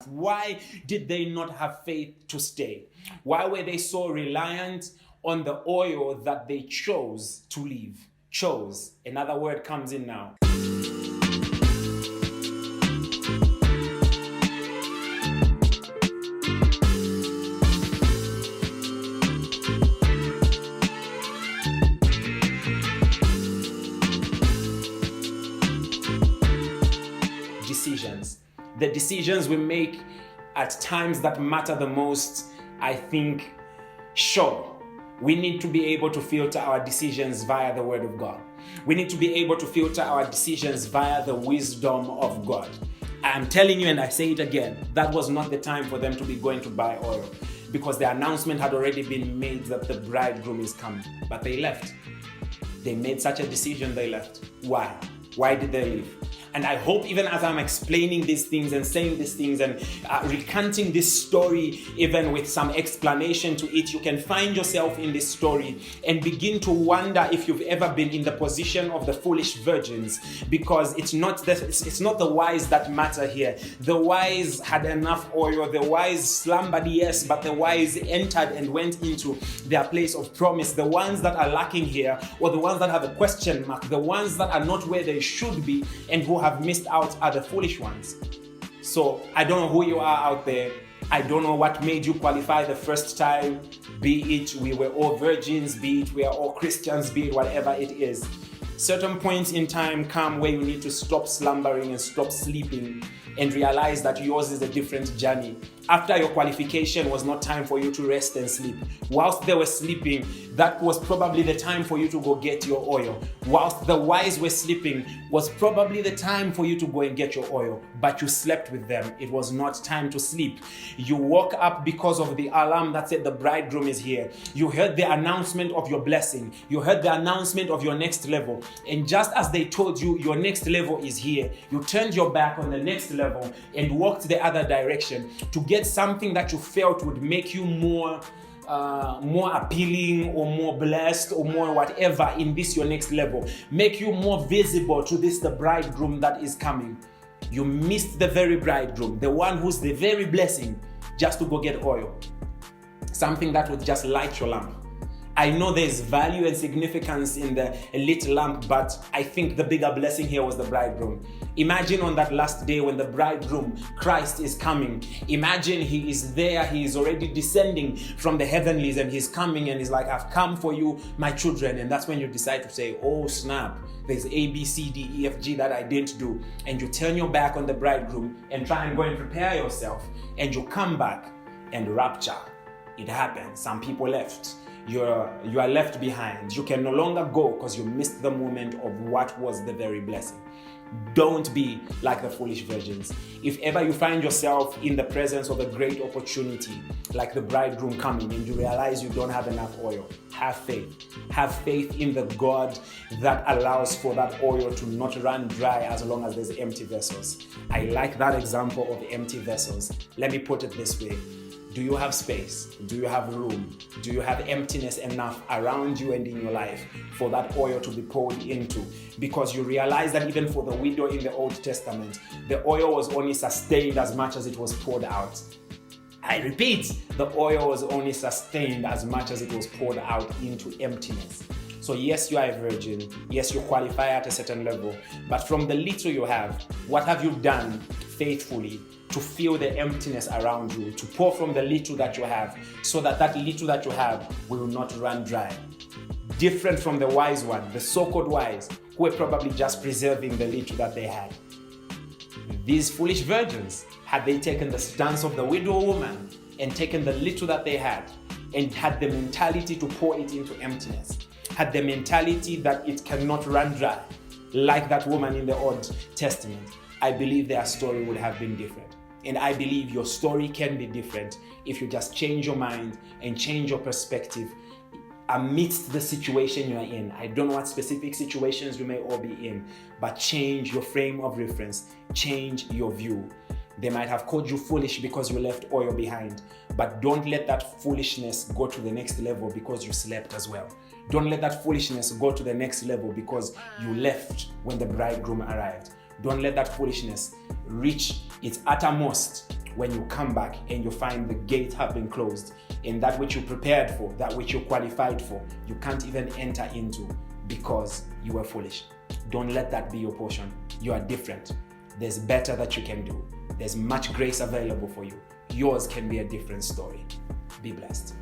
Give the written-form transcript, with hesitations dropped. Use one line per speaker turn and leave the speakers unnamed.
Why did they not have faith to stay? Why were they so reliant on the oil that they chose to leave? Chose. Another word comes in now. Decisions. The decisions we make at times that matter the most, I think, sure, we need to be able to filter our decisions via the Word of God. We need to be able to filter our decisions via the wisdom of God. I'm telling you, and I say it again, that was not the time for them to be going to buy oil, because the announcement had already been made that the bridegroom is coming. But they left. They made such a decision, they left. Why? Why did they leave? And I hope even as I'm explaining these things and saying these things and recanting this story, even with some explanation to it, you can find yourself in this story and begin to wonder if you've ever been in the position of the foolish virgins, because it's not the wise that matter here. The wise had enough oil. The wise slumbered, yes, but the wise entered and went into their place of promise. The ones that are lacking here, or the ones that have a question mark, the ones that are not where they should be and who have missed out are the foolish ones. So I don't know who you are out there. I don't know what made you qualify the first time, be it we were all virgins, be it we are all Christians, be it whatever it is. Certain points in time come where you need to stop slumbering and stop sleeping and realize that yours is a different journey. After your qualification was not time for you to rest and sleep. Whilst they were sleeping, that was probably the time for you to go get your oil. Whilst the wise were sleeping, was probably the time for you to go and get your oil. But you slept with them. It was not time to sleep. You woke up because of the alarm that said the bridegroom is here. You heard the announcement of your blessing. You heard the announcement of your next level. And just as they told you your next level is here, you turned your back on the next level and walked the other direction to get something that you felt would make you more appealing or more blessed or more whatever in this your next level, make you more visible to this the bridegroom that is coming. You missed the very bridegroom, the one who's the very blessing, just to go get oil, something that would just light your lamp. I know there's value and significance in the lit lamp, but I think the bigger blessing here was the bridegroom. Imagine on that last day when the bridegroom, Christ, is coming. Imagine he is there, he is already descending from the heavenlies, and he's coming and he's like, I've come for you, my children. And that's when you decide to say, oh snap, there's A, B, C, D, E, F, G that I didn't do. And you turn your back on the bridegroom and try and go and prepare yourself. And you come back and rapture. It happens. Some people left. You are left behind. You can no longer go because you missed the moment of what was the very blessing. Don't be like the foolish virgins. If ever you find yourself in the presence of a great opportunity, like the bridegroom coming, and you realize you don't have enough oil, have faith. Have faith in the God that allows for that oil to not run dry as long as there's empty vessels. I like that example of empty vessels. Let me put it this way. Do you have space? Do you have room? Do you have emptiness enough around you and in your life for that oil to be poured into? Because you realize that even for the widow in the Old Testament, the oil was only sustained as much as it was poured out. I repeat, the oil was only sustained as much as it was poured out into emptiness. So yes, you are a virgin. Yes, you qualify at a certain level. But from the little you have, what have you done faithfully to fill the emptiness around you, to pour from the little that you have, so that that little that you have will not run dry? Different from the wise one, the so-called wise, who were probably just preserving the little that they had. These foolish virgins, had they taken the stance of the widow woman and taken the little that they had and had the mentality to pour it into emptiness, had the mentality that it cannot run dry, like that woman in the Old Testament, I believe their story would have been different. And I believe your story can be different if you just change your mind and change your perspective amidst the situation you are in. I don't know what specific situations you may all be in, but change your frame of reference, change your view. They might have called you foolish because you left oil behind, but don't let that foolishness go to the next level because you slept as well. Don't let that foolishness go to the next level because you left when the bridegroom arrived. Don't let that foolishness reach its uttermost when you come back and you find the gate have been closed, and that which you prepared for, that which you qualified for, you can't even enter into because you were foolish. Don't let that be your portion. You are different. There's better that you can do. There's much grace available for you. Yours can be a different story. Be blessed.